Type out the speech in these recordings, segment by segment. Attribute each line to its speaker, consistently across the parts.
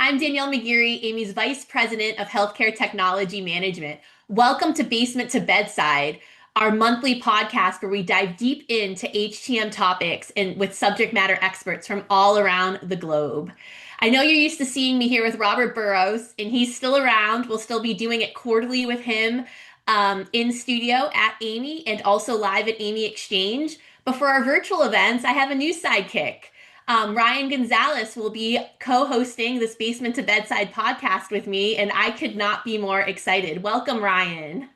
Speaker 1: I'm Danielle McGeary, Amy's Vice President of Healthcare Technology Management. Welcome to Basement to Bedside, our monthly podcast where we dive deep into HTM topics and with subject matter experts from all around the globe. I know you're used to seeing me here with Robert Burrows, and he's still around. We'll still be doing it quarterly with him in studio at AAMI and also live at AAMI Exchange. But for our virtual events, I have a new sidekick. Ryan Gonzalez will be co-hosting this Basement to Bedside podcast with me, and I could not be more excited. Welcome, Ryan.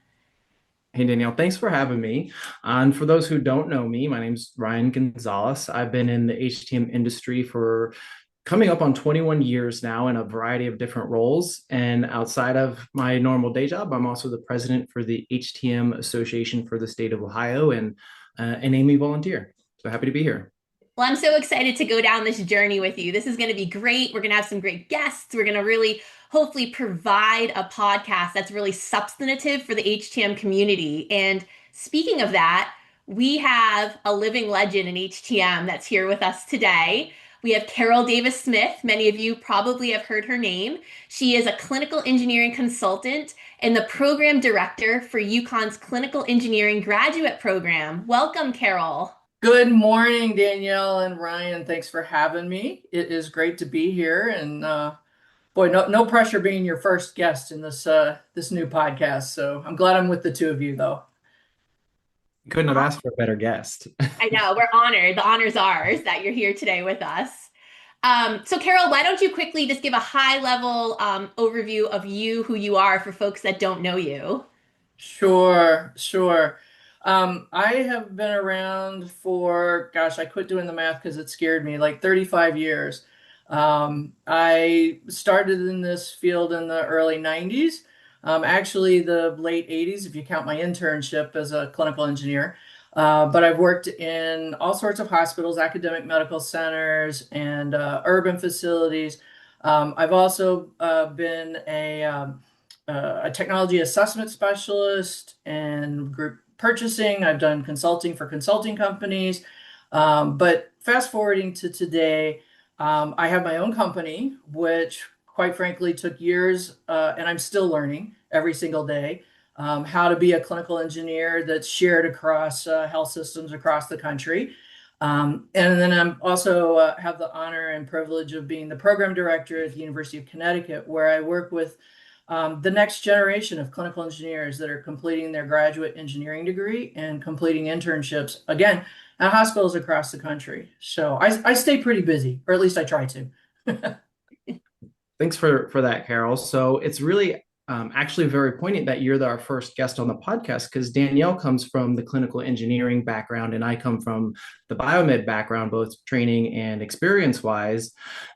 Speaker 2: Hey Danielle, thanks for having me. And for those who don't know me, my name's Ryan Gonzalez. I've been in the HTM industry for coming up on 21 years now in a variety of different roles. And outside of my normal day job, I'm also the president for the HTM Association for the state of Ohio and an AAMI volunteer. So happy to be here.
Speaker 1: Well, I'm so excited to go down this journey with you. This is going to be great. We're going to have some great guests. We're going to really hopefully provide a podcast that's really substantive for the HTM community. And speaking of that, we have a living legend in HTM that's here with us today. We have Carol Davis Smith. Many of you probably have heard her name. She is a clinical engineering consultant and the program director for UConn's Clinical Engineering Graduate Program. Welcome, Carol.
Speaker 3: Good morning, Danielle and Ryan. Thanks for having me. It is great to be here, and boy, no pressure being your first guest in this new podcast. So I'm glad I'm with the two of you, though.
Speaker 2: Couldn't have asked for a better guest.
Speaker 1: I know, we're honored. The honor's ours that you're here today with us. So, Carol, why don't you quickly just give a high level overview of you, who you are for folks that don't know you?
Speaker 3: Sure, sure. I have been around for, gosh, I quit doing the math because it scared me, like 35 years. I started in this field in the early 90s, actually the late 80s, if you count my internship as a clinical engineer. But I've worked in all sorts of hospitals, academic medical centers, and urban facilities. I've also been a technology assessment specialist and group purchasing. I've done consulting for consulting companies. But fast forwarding to today, I have my own company, which quite frankly took years, and I'm still learning every single day, how to be a clinical engineer that's shared across health systems across the country. And then I'm also have the honor and privilege of being the program director at the University of Connecticut, where I work with the next generation of clinical engineers that are completing their graduate engineering degree and completing internships, again, at hospitals across the country. So I stay pretty busy, or at least I try to.
Speaker 2: Thanks for that, Carol. So it's really actually very poignant that you're our first guest on the podcast because Danielle comes from the clinical engineering background and I come from the biomed background, both training and experience wise.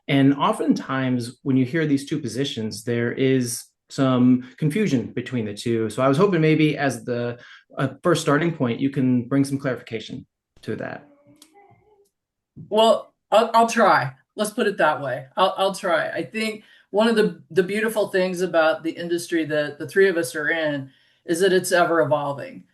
Speaker 2: And oftentimes when you hear these two positions, there is some confusion between the two. So I was hoping maybe as the first starting point, you can bring some clarification to that.
Speaker 3: Well, I'll try. Let's put it that way. I'll try. I think one of the beautiful things about the industry that the three of us are in is that it's ever evolving.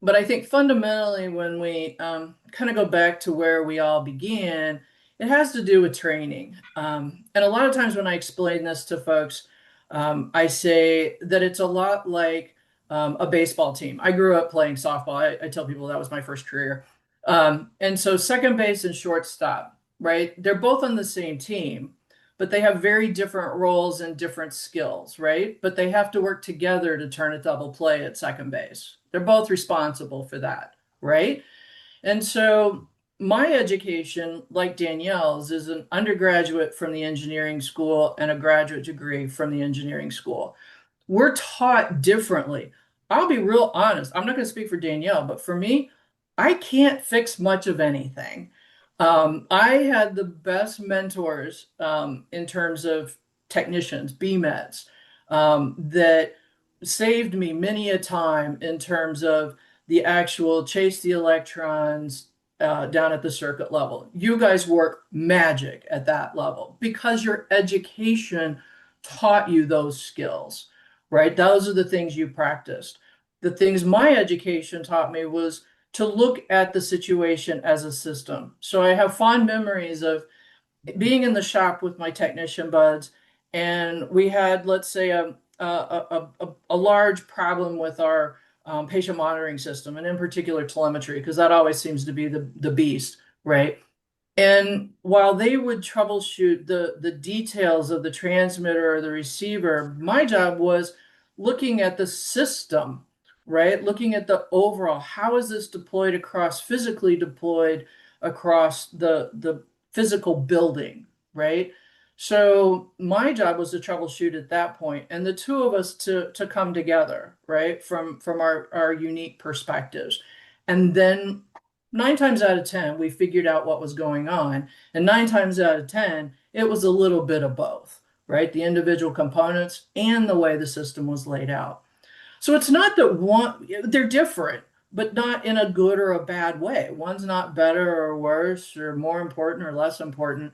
Speaker 3: But I think fundamentally, when we kind of go back to where we all began, it has to do with training. And a lot of times when I explain this to folks, I say that it's a lot like a baseball team. I grew up playing softball. I tell people that was my first career. And so second base and shortstop, right? They're both on the same team, but they have very different roles and different skills, right? But they have to work together to turn a double play at second base. They're both responsible for that, right? And so my education, like Danielle's, is an undergraduate from the engineering school and a graduate degree from the engineering school. We're taught differently. I'll be real honest. I'm not going to speak for Danielle, but for me, I can't fix much of anything. I had the best mentors in terms of technicians, BMETs, that saved me many a time in terms of the actual chase the electrons down at the circuit level. You guys work magic at that level because your education taught you those skills, right? Those are the things you practiced. The things my education taught me was to look at the situation as a system. So I have fond memories of being in the shop with my technician buds and we had, let's say, a large problem with our patient monitoring system, and in particular telemetry, because that always seems to be the beast, right? And while they would troubleshoot the details of the transmitter or the receiver, my job was looking at the system, right? Looking at the overall, how is this deployed across, physically deployed across the physical building, right? So my job was to troubleshoot at that point, and the two of us to come together, right, from our unique perspectives. And then 9 times out of 10, we figured out what was going on. And 9 times out of 10, it was a little bit of both, right? The individual components and the way the system was laid out. So it's not that they're different, but not in a good or a bad way. One's not better or worse or more important or less important.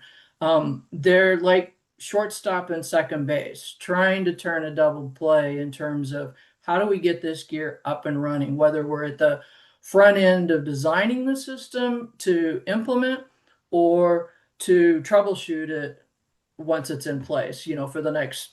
Speaker 3: They're like shortstop and second base, trying to turn a double play in terms of how do we get this gear up and running, whether we're at the front end of designing the system to implement or to troubleshoot it once it's in place, for the next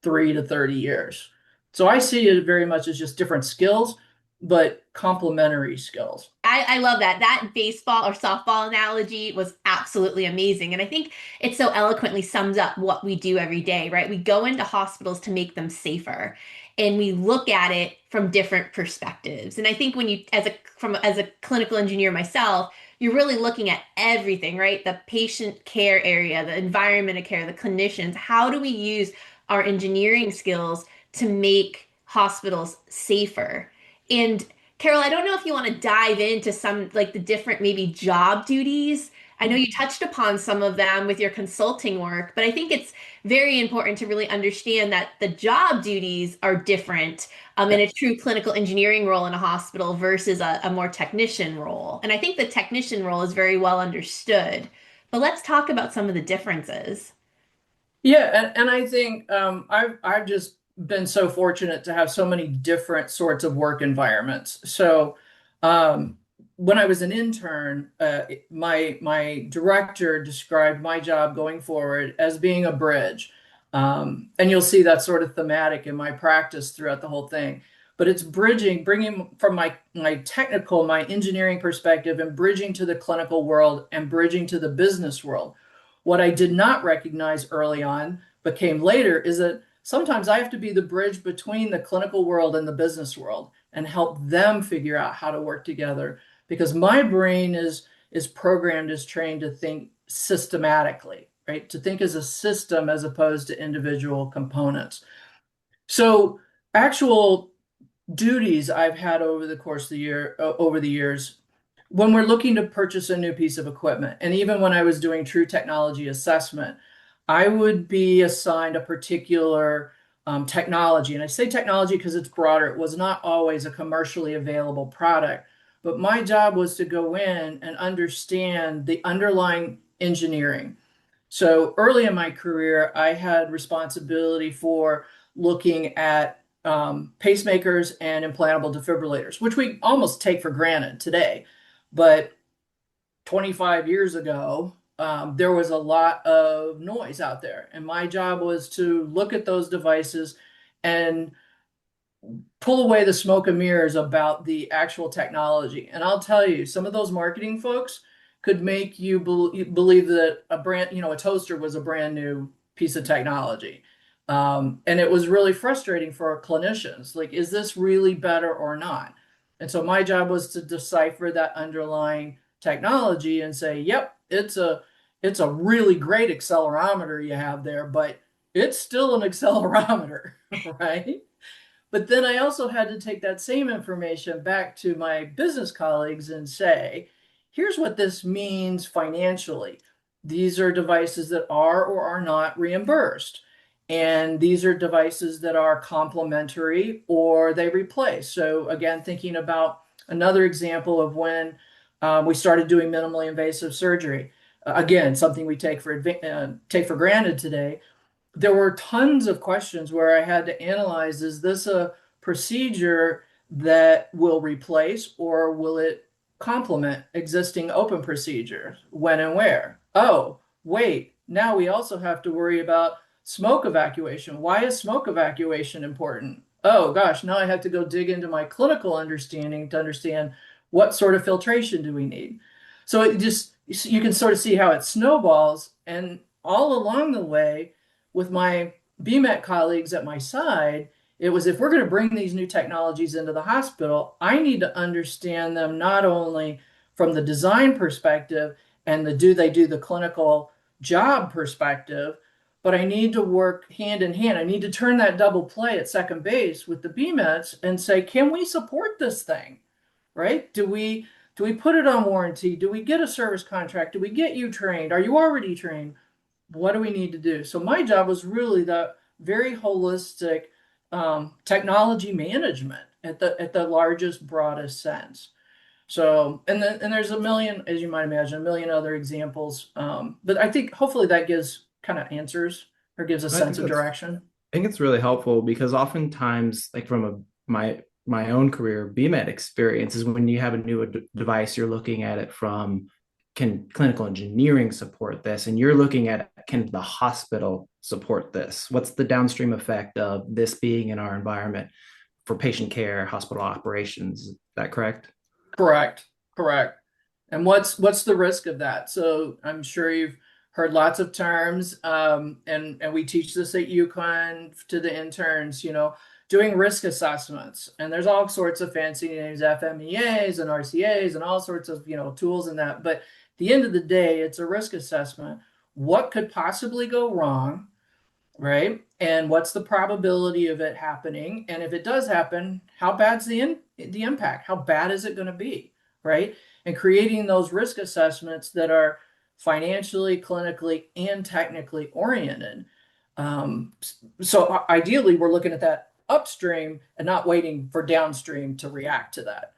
Speaker 3: 3 to 30 years. So I see it very much as just different skills, but complementary skills.
Speaker 1: I love that. That baseball or softball analogy was absolutely amazing. And I think it so eloquently sums up what we do every day, right? We go into hospitals to make them safer and we look at it from different perspectives. And I think when you, as a clinical engineer myself, you're really looking at everything, right? The patient care area, the environment of care, the clinicians. How do we use our engineering skills to make hospitals safer? And Carol, I don't know if you want to dive into some like the different maybe job duties. I know you touched upon some of them with your consulting work, but I think it's very important to really understand that the job duties are different in a true clinical engineering role in a hospital versus a more technician role. And I think the technician role is very well understood. But let's talk about some of the differences.
Speaker 3: Yeah, and I think I've just been so fortunate to have so many different sorts of work environments. So um, when I was an intern, my director described my job going forward as being a bridge. And you'll see that sort of thematic in my practice throughout the whole thing. But it's bridging, bringing from my technical, my engineering perspective, and bridging to the clinical world and bridging to the business world. What I did not recognize early on, but came later, is that sometimes I have to be the bridge between the clinical world and the business world and help them figure out how to work together, because my brain is programmed, is trained to think systematically, right? To think as a system as opposed to individual components. So actual duties I've had over the course of the year, over the years, when we're looking to purchase a new piece of equipment, and even when I was doing true technology assessment, I would be assigned a particular technology. And I say technology because it's broader. It was not always a commercially available product, but my job was to go in and understand the underlying engineering. So early in my career, I had responsibility for looking at pacemakers and implantable defibrillators, which we almost take for granted today. But 25 years ago, there was a lot of noise out there. And my job was to look at those devices and pull away the smoke and mirrors about the actual technology. And I'll tell you, some of those marketing folks could make you believe that a toaster was a brand new piece of technology. And it was really frustrating for clinicians. Like, is this really better or not? And so my job was to decipher that underlying technology and say, yep, it's a really great accelerometer you have there, but it's still an accelerometer, right? But then I also had to take that same information back to my business colleagues and say, here's what this means financially. These are devices that are or are not reimbursed. And these are devices that are complementary or they replace. So again, thinking about another example of when we started doing minimally invasive surgery. Again, something we take for granted today. There were tons of questions where I had to analyze, is this a procedure that will replace or will it complement existing open procedures? When and where? Oh, wait, now we also have to worry about smoke evacuation. Why is smoke evacuation important? Oh gosh, now I have to go dig into my clinical understanding to understand what sort of filtration do we need. So it just, you can sort of see how it snowballs. And all along the way, with my BMET colleagues at my side, it was, if we're going to bring these new technologies into the hospital, I need to understand them not only from the design perspective and the do they do the clinical job perspective, but I need to work hand in hand. I need to turn that double play at second base with the BMETs and say, can we support this thing? Right? Do we put it on warranty? Do we get a service contract? Do we get you trained? Are you already trained? What do we need to do? So my job was really the very holistic technology management at the largest, broadest sense. So, and there's a million, as you might imagine, a million other examples. But I think hopefully that gives kind of answers or gives a
Speaker 2: I think
Speaker 3: sense of
Speaker 2: that's
Speaker 3: direction.
Speaker 2: I think it's really helpful because oftentimes, like from my own career, BMET experience is when you have a new device, you're looking at it from, can clinical engineering support this? And you're looking at, can the hospital support this? What's the downstream effect of this being in our environment for patient care, hospital operations? Is that correct?
Speaker 3: Correct. Correct. And what's the risk of that? So I'm sure you've heard lots of terms, and we teach this at UConn to the interns, doing risk assessments. And there's all sorts of fancy names, FMEAs and RCAs and all sorts of, tools in that. But at the end of the day, it's a risk assessment. What could possibly go wrong, right? And what's the probability of it happening? And if it does happen, how bad's the impact? How bad is it going to be, right? And creating those risk assessments that are financially, clinically, and technically oriented. So ideally, we're looking at that upstream and not waiting for downstream to react to that.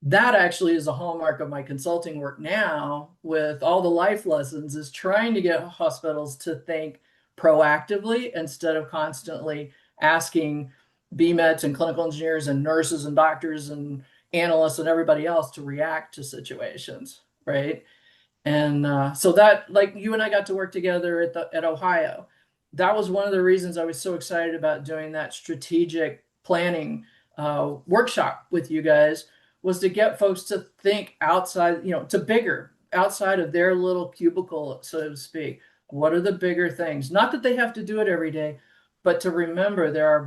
Speaker 3: That actually is a hallmark of my consulting work now with all the life lessons, is trying to get hospitals to think proactively instead of constantly asking BMETs and clinical engineers and nurses and doctors and analysts and everybody else to react to situations, right? And so that, like, you and I got to work together at Ohio. That was one of the reasons I was so excited about doing that strategic planning workshop with you guys, was to get folks to think outside, to bigger, outside of their little cubicle, so to speak. What are the bigger things? Not that they have to do it every day, but to remember there's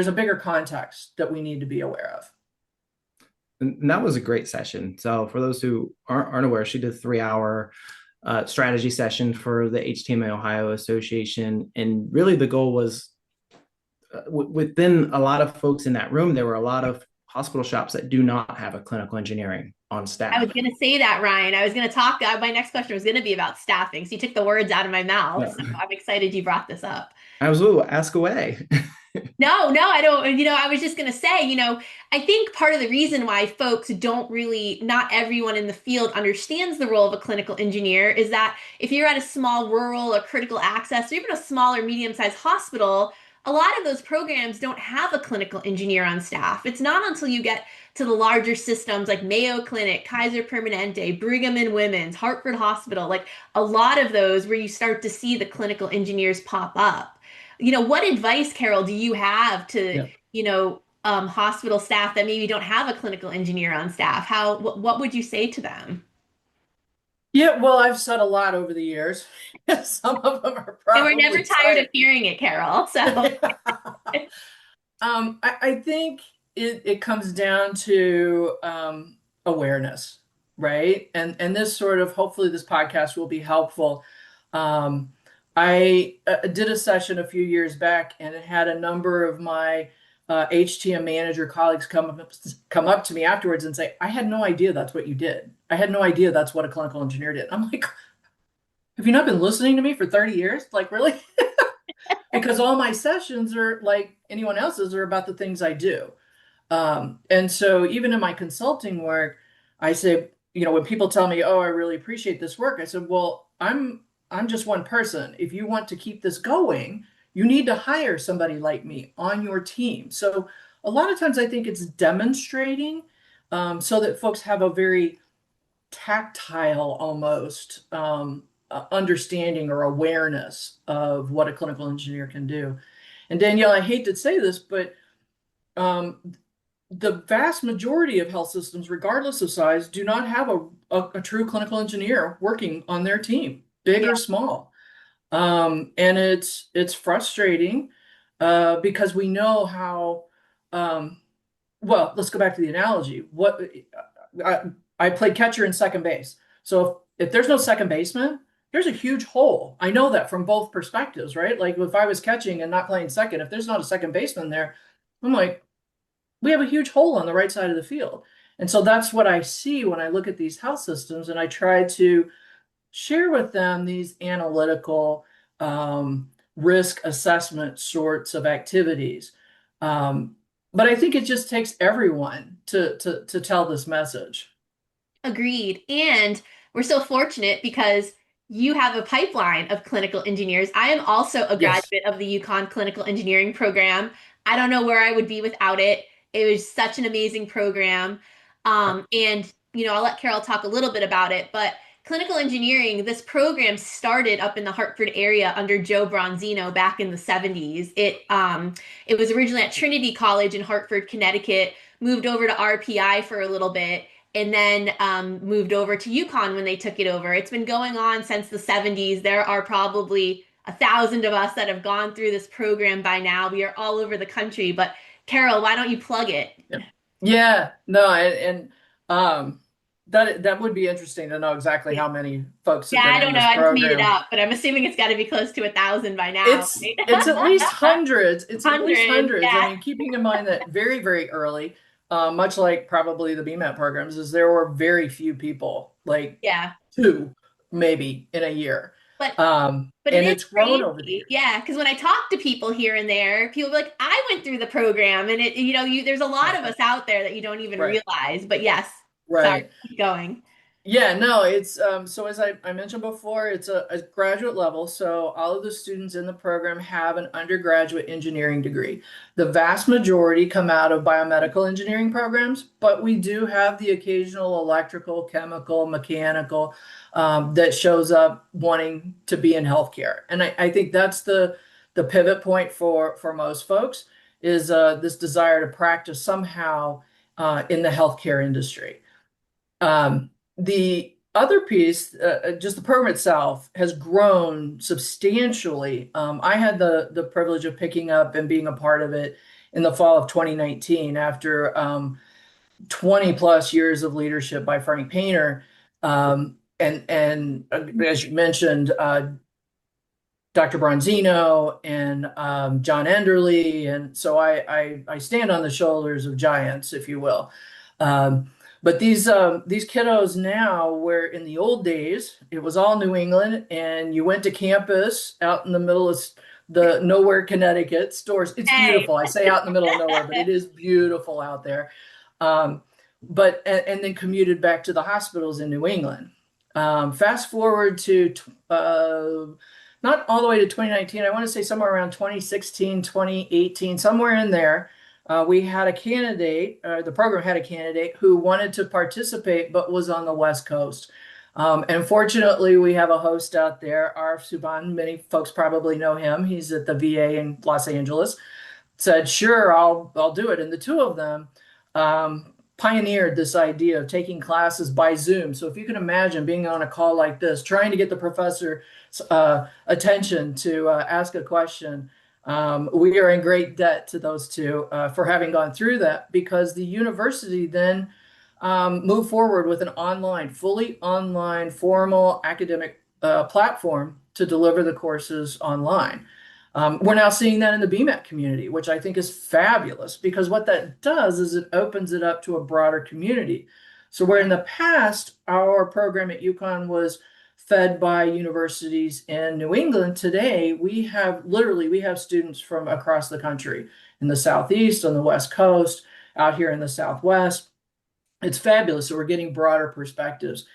Speaker 3: a bigger context that we need to be aware of.
Speaker 2: And that was a great session. So for those who aren't aware, she did a 3 hour strategy session for the HTMA Ohio Association. And really the goal was within a lot of folks in that room, there were a lot of hospital shops that do not have a clinical engineering on
Speaker 1: I
Speaker 2: staff.
Speaker 1: was going to say that, Ryan. I was going to talk. My next question was going to be about staffing. So you took the words out of my mouth.
Speaker 2: Yeah.
Speaker 1: So I'm excited you brought this up.
Speaker 2: Absolutely. Ask away.
Speaker 1: No, I don't. I was just going to say, I think part of the reason why folks don't really, not everyone in the field understands the role of a clinical engineer is that if you're at a small rural or critical access or even a small or medium-sized hospital, a lot of those programs don't have a clinical engineer on staff. It's not until you get to the larger systems like Mayo Clinic, Kaiser Permanente, Brigham and Women's, Hartford Hospital, like a lot of those where you start to see the clinical engineers pop up. What advice, Carol, do you have to,
Speaker 3: Yeah.
Speaker 1: hospital staff that maybe don't have a clinical engineer on staff? What would you say to them?
Speaker 3: Yeah, well, I've said a lot over the years. Some of them are
Speaker 1: And we're never
Speaker 3: probably
Speaker 1: tired of
Speaker 3: tired.
Speaker 1: hearing it, Carol. So,
Speaker 3: I think it comes down to awareness, right? And this sort of, hopefully this podcast will be helpful. I did a session a few years back, and it had a number of my HTM manager colleagues come up to me afterwards and say, "I had no idea that's what you did. I had no idea that's what a clinical engineer did." I'm like, "Have you not been listening to me for 30 years? Like, really?" Because all my sessions are like anyone else's, are about the things I do. And so even in my consulting work, I say, when people tell me, "Oh, I really appreciate this work," I said, "Well, I'm just one person. If you want to keep this going, you need to hire somebody like me on your team." So a lot of times I think it's demonstrating, so that folks have a very tactile almost understanding or awareness of what a clinical engineer can do. And Danielle, I hate to say this, but um, the vast majority of health systems, regardless of size, do not have a true clinical engineer working on their team, big
Speaker 1: Yeah.
Speaker 3: or small. And it's frustrating because we know how. Well, let's go back to the analogy. I, I played catcher and second base. So if there's no second baseman, there's a huge hole. I know that from both perspectives, right? Like if I was catching and not playing second, if there's not a second baseman there, I'm like, we have a huge hole on the right side of the field. And so that's what I see when I look at these health systems, and I try to share with them these analytical risk assessment sorts of activities. Um, but I think it just takes everyone to tell this message.
Speaker 1: Agreed. And we're so fortunate because you have a pipeline of clinical engineers. I am also a
Speaker 3: Yes.
Speaker 1: graduate of the UConn Clinical Engineering program. I don't know where I would be without it. It was such an amazing program. And, I'll let Carol talk a little bit about it, but clinical engineering, this program started up in the Hartford area under Joe Bronzino back in the 70s. It was originally at Trinity College in Hartford, Connecticut, moved over to RPI for a little bit, and then moved over to UConn when they took it over. It's been going on since the 70s. There are probably 1,000 of us that have gone through this program by now. We are all over the country. But Carol, why don't you plug it?
Speaker 3: Yep. Yeah, no, and that would be interesting to know exactly how many folks
Speaker 1: Yeah,
Speaker 3: have been
Speaker 1: I
Speaker 3: in
Speaker 1: don't know.
Speaker 3: this
Speaker 1: I just made it
Speaker 3: program.
Speaker 1: up, but I'm assuming it's got to be close to 1,000 by now,
Speaker 3: It's
Speaker 1: right?
Speaker 3: it's at least hundreds. It's at least
Speaker 1: Hundreds,
Speaker 3: hundreds. I
Speaker 1: yeah.
Speaker 3: mean, keeping in mind that very, very early, much like probably the BMET programs, is there were very few people, like
Speaker 1: Yeah.
Speaker 3: two maybe in a year.
Speaker 1: But But it
Speaker 3: And
Speaker 1: is
Speaker 3: it's grown over the
Speaker 1: crazy.
Speaker 3: years.
Speaker 1: Yeah, because when I talk to people here and there, people be like, I went through the program and there's a lot of us out there that you don't even
Speaker 3: Right,
Speaker 1: realize. But yes, sorry,
Speaker 3: right.
Speaker 1: keep going.
Speaker 3: Yeah, no, it's so as I mentioned before, it's a graduate level. So all of the students in the program have an undergraduate engineering degree. The vast majority come out of biomedical engineering programs, but we do have the occasional electrical, chemical, mechanical that shows up wanting to be in healthcare. And I think that's the pivot point for most folks is this desire to practice somehow in the healthcare industry. The other piece, just the program itself, has grown substantially. I had the privilege of picking up and being a part of it in the fall of 2019 after 20 plus years of leadership by Frank Painter. And as you mentioned, Dr. Bronzino and John Enderle. And so I stand on the shoulders of giants, if you will. But these kiddos now, where in the old days it was all New England, and you went to campus out in the middle of the nowhere, Connecticut stores. It's
Speaker 1: Hey.
Speaker 3: beautiful. I say out in the middle of nowhere, but it is beautiful out there. Um, and then commuted back to the hospitals in New England. Fast forward to not all the way to 2019. I want to say somewhere around 2016, 2018, somewhere in there. We had a candidate, the program had a candidate who wanted to participate but was on the West Coast. And fortunately, we have a host out there, Arif Subhan. Many folks probably know him. He's at the VA in Los Angeles. Said, "Sure, I'll do it." And the two of them pioneered this idea of taking classes by Zoom. So if you can imagine being on a call like this, trying to get the professor's attention to ask a question. We are in great debt to those two for having gone through that, because the university then moved forward with an fully online, formal academic platform to deliver the courses online. We're now seeing that in the BMET community, which I think is fabulous, because what that does is it opens it up to a broader community. So where in the past our program at UConn was fed by universities in New England, today we have students from across the country, in the Southeast, on the West Coast, out here in the Southwest. It's fabulous. So we're getting broader perspectives.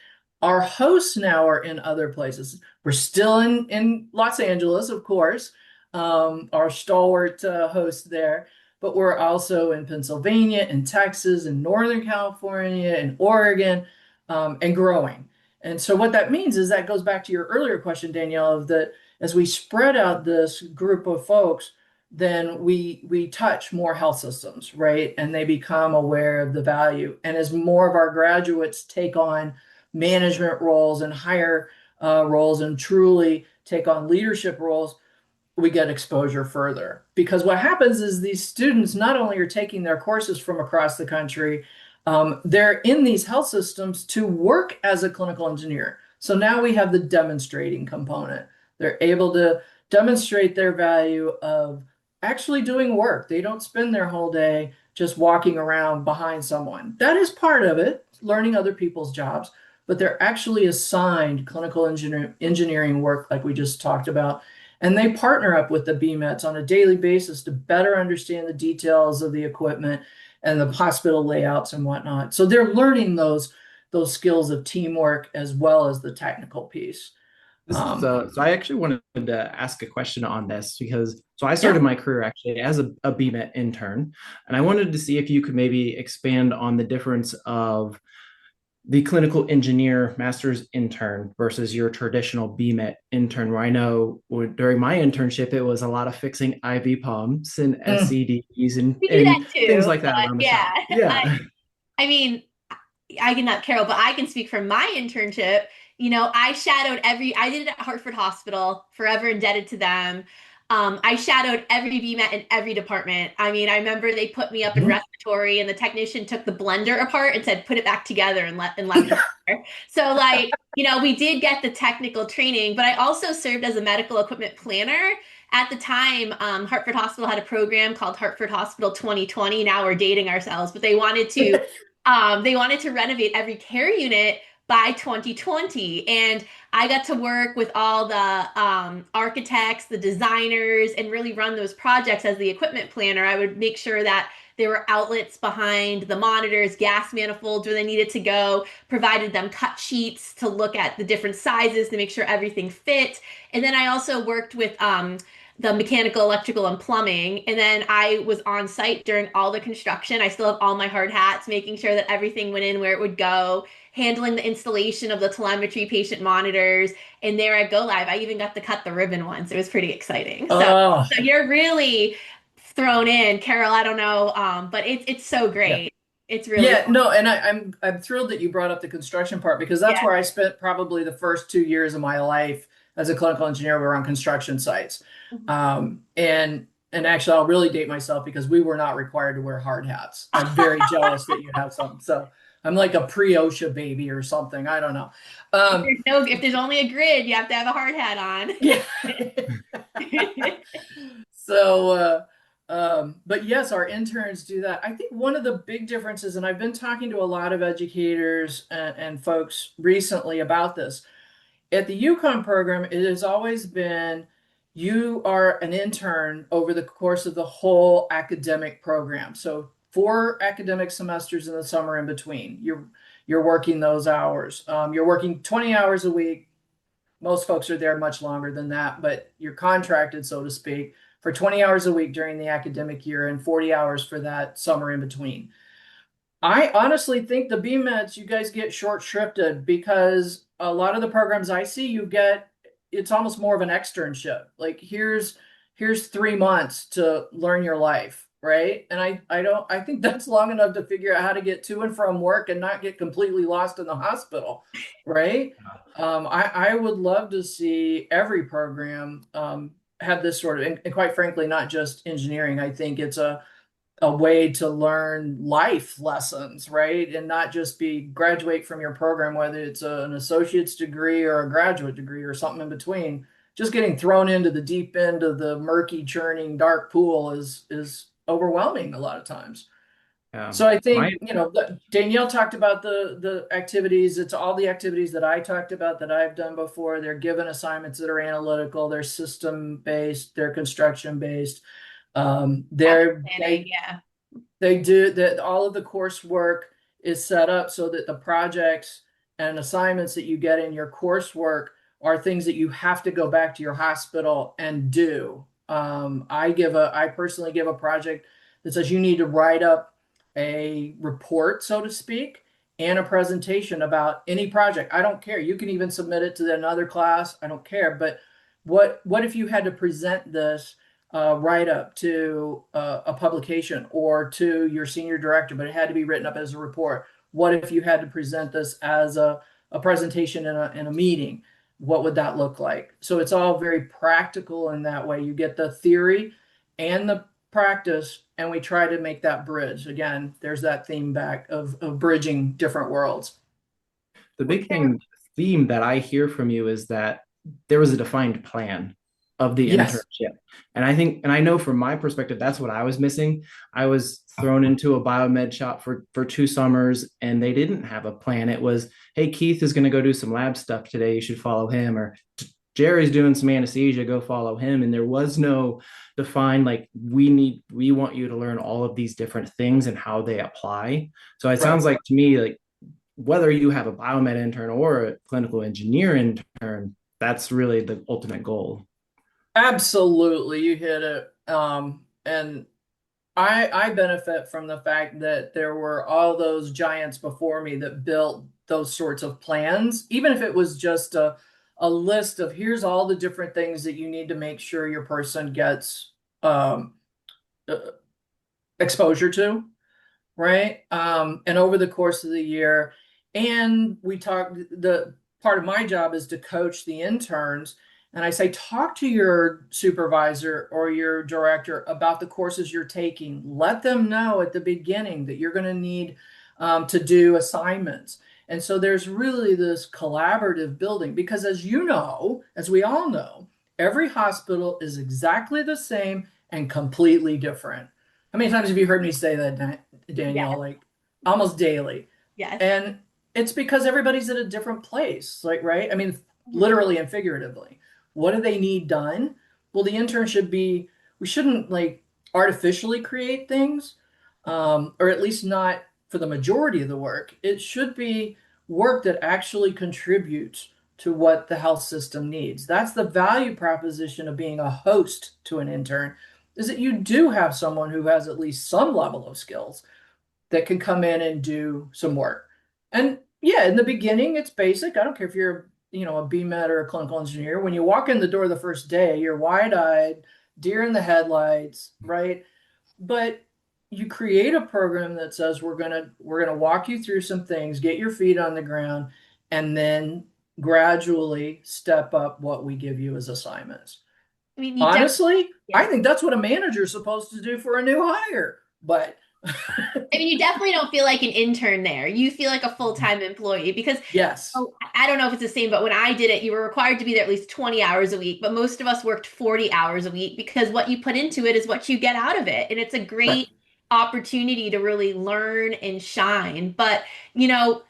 Speaker 3: Our hosts now are in other places. We're still in Los Angeles, of course, our stalwart host there, but we're also in Pennsylvania, in Texas, in Northern California, in Oregon, and growing. And so what that means is that goes back to your earlier question, Danielle, of that as we spread out this group of folks, then we touch more health systems, right? And they become aware of the value. And as more of our graduates take on management roles and higher roles and truly take on leadership roles, we get exposure further. Because what happens is these students not only are taking their courses from across the country, they're in these health systems to work as a clinical engineer. So now we have the demonstrating component. They're able to demonstrate their value of actually doing work. They don't spend their whole day just walking around behind someone. That is part of it, learning other people's jobs, but they're actually assigned clinical engineering work like we just talked about. And they partner up with the BMETs on a daily basis to better understand the details of the equipment and the hospital layouts and whatnot. So they're learning those skills of teamwork as well as the technical piece.
Speaker 2: So I actually wanted to ask a question on this because I started
Speaker 3: Yeah.
Speaker 2: my career actually as a BMET intern, and I wanted to see if you could maybe expand on the difference of the clinical engineer master's intern versus your traditional BMET intern, where I know during my internship, it was a lot of fixing IV pumps and
Speaker 3: Mm.
Speaker 2: SCDs
Speaker 1: We do
Speaker 2: and
Speaker 1: that too,
Speaker 2: things like
Speaker 1: but
Speaker 2: that around the
Speaker 1: yeah.
Speaker 2: shop. Yeah.
Speaker 1: I mean, I cannot Carol, but I can speak from my internship. I shadowed I did it at Hartford Hospital, forever indebted to them. I shadowed every BMAT in every department. I mean, I remember they put me up in
Speaker 3: Mhm.
Speaker 1: respiratory and the technician took the blender apart and said, put it back together and left it there. So like, we did get the technical training, but I also served as a medical equipment planner. At the time, Hartford Hospital had a program called Hartford Hospital 2020. Now we're dating ourselves, but they wanted to renovate every care unit by 2020. And I got to work with all the architects, the designers, and really run those projects as the equipment planner. I would make sure that there were outlets behind the monitors, gas manifolds where they needed to go, provided them cut sheets to look at the different sizes to make sure everything fit. And then I also worked with the mechanical, electrical, and plumbing. And then I was on site during all the construction. I still have all my hard hats, making sure that everything went in where it would go, handling the installation of the telemetry patient monitors. And there at Go Live, I even got to cut the ribbon once. It was pretty exciting. So,
Speaker 3: Oh,
Speaker 1: so you're really thrown in, Carol. I don't know, but it's so
Speaker 3: yeah.
Speaker 1: great. It's really
Speaker 3: Yeah,
Speaker 1: fun.
Speaker 3: no, and I'm thrilled that you brought up the construction part because that's
Speaker 1: Yeah.
Speaker 3: where I spent probably the first 2 years of my life as a clinical engineer. We were on construction sites, and actually I'll really date myself because we were not required to wear hard hats. I'm very jealous that you have some. So I'm like a pre-OSHA baby or something. I don't know. Um,
Speaker 1: If there's only a grid, you have to have a hard hat on.
Speaker 3: yeah. So, but yes, our interns do that. I think one of the big differences, and I've been talking to a lot of educators and folks recently about this. At the UConn program, it has always been you are an intern over the course of the whole academic program. So 4 academic semesters in the summer in between. You're working those hours. You're working 20 hours a week. Most folks are there much longer than that, but you're contracted, so to speak, for 20 hours a week during the academic year and 40 hours for that summer in between. I honestly think the BMETs, you guys get short shrifted because a lot of the programs I see, it's almost more of an externship. Like here's 3 months to learn your life, right? And I think that's long enough to figure out how to get to and from work and not get completely lost in the hospital, right? I would love to see every program have this sort of, and quite frankly, not just engineering. I think it's a way to learn life lessons, right? And not just be graduate from your program, whether it's an associate's degree or a graduate degree or something in between. Just getting thrown into the deep end of the murky, churning, dark pool is overwhelming a lot of times. So I
Speaker 2: My
Speaker 3: think, Danielle talked about the activities. It's all the activities that I talked about that I've done before. They're given assignments that are analytical, they're system based, they're construction based. Um,
Speaker 1: Capital
Speaker 3: they're
Speaker 1: planning,
Speaker 3: they
Speaker 1: yeah.
Speaker 3: they do that. All of the coursework is set up so that the projects and assignments that you get in your coursework are things that you have to go back to your hospital and do. I personally give a project that says you need to write up a report, so to speak, and a presentation about any project. I don't care. You can even submit it to another class. I don't care. But what if you had to present this write up to a publication or to your senior director, but it had to be written up as a report? What if you had to present this as a presentation in a meeting? What would that look like? So it's all very practical in that way. You get the theory and the practice, and we try to make that bridge. Again, there's that theme back of bridging different worlds.
Speaker 2: The big theme that I hear from you is that there was a defined plan of the
Speaker 3: Yes.
Speaker 2: internship. And I think, and I know from my perspective, that's what I was missing. I was thrown into a biomed shop for 2 summers and they didn't have a plan. It was, hey, Keith is going to go do some lab stuff today. You should follow him. Or Jerry's doing some anesthesia, go follow him. And there was no defined, like, we want you to learn all of these different things and how they apply. So it sounds like to me, like, whether you have a biomed intern or a clinical engineer intern, that's really the ultimate goal.
Speaker 3: Absolutely, you hit it. And I benefit from the fact that there were all those giants before me that built those sorts of plans, even if it was just a list of here's all the different things that you need to make sure your person gets uh, exposure to, right? And over the course of the year, and we talked, the part of my job is to coach the interns. And I say, talk to your supervisor or your director about the courses you're taking. Let them know at the beginning that you're going to need to do assignments. And so there's really this collaborative building because, as you know, as we all know, every hospital is exactly the same and completely different. How many times have you heard me say that, Danielle?
Speaker 1: Yes.
Speaker 3: Like almost daily.
Speaker 1: Yes.
Speaker 3: And it's because everybody's at a different place, like, right? I mean, literally and figuratively. What do they need done? Well, the intern should be, we shouldn't like artificially create things, or at least not for the majority of the work. It should be work that actually contributes to what the health system needs. That's the value proposition of being a host to an intern, is that you do have someone who has at least some level of skills that can come in and do some work. And yeah, in the beginning, it's basic. I don't care if you're, a BMET or a clinical engineer. When you walk in the door the first day, you're wide-eyed, deer in the headlights, right? But you create a program that says we're gonna walk you through some things, get your feet on the ground, and then gradually step up what we give you as assignments.
Speaker 1: I mean, you definitely,
Speaker 3: Honestly, I
Speaker 1: yeah.
Speaker 3: think that's what a manager is supposed to do for a new hire. But
Speaker 1: I mean, you definitely don't feel like an intern there. You feel like a full-time employee because
Speaker 3: yes,
Speaker 1: oh, I don't know if it's the same, but when I did it, you were required to be there at least 20 hours a week, but most of us worked 40 hours a week because what you put into it is what you get out of it. And it's a
Speaker 3: right.
Speaker 1: great opportunity to really learn and shine. But,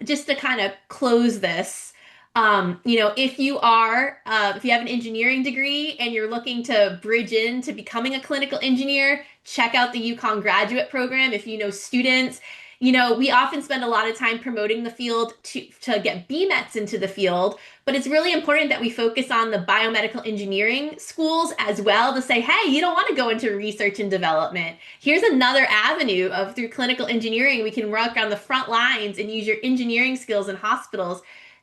Speaker 1: just to kind of close this, if you have an engineering degree and you're looking to bridge into becoming a clinical engineer, check out the UConn graduate program. If you know students, we often spend a lot of time promoting the field to get BMETs into the field, but it's really important that we focus on the biomedical engineering schools as well to say, hey, you don't want to go into research and development. Here's another avenue of through clinical engineering, we can work on the front lines and use your engineering skills in hospitals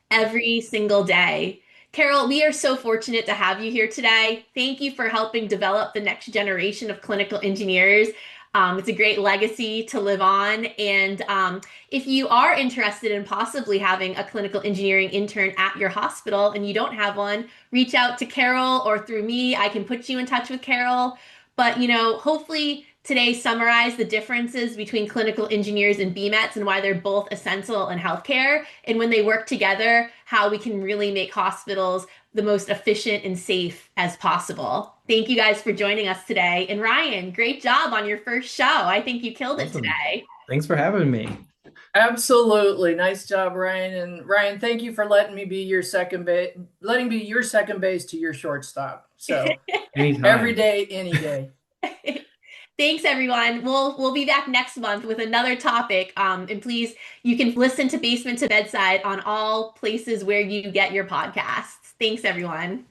Speaker 1: every single day. Carol, we are so fortunate to have you here today. Thank you for helping develop the next generation of clinical engineers. It's a great legacy to live on. And if you are interested in possibly having a clinical engineering intern at your hospital and you don't have one, reach out to Carol or through me. I can put you in touch with Carol. But, hopefully today summarized the differences between clinical engineers and BMETs and why they're both essential in healthcare. And when they work together, how we can really make hospitals the most efficient and safe as possible. Thank you guys for joining us today. And Ryan, great job on your first show. I think you killed it
Speaker 2: Awesome.
Speaker 1: today.
Speaker 2: Thanks for having me.
Speaker 3: Absolutely. Nice job, Ryan. And Ryan, thank you for letting me be your second base, letting me be your second base to your shortstop. So every
Speaker 2: Anytime.
Speaker 3: day, any day.
Speaker 1: Thanks, everyone. We'll be back next month with another topic. And please, you can listen to Basement to Bedside on all places where you get your podcasts. Thanks, everyone.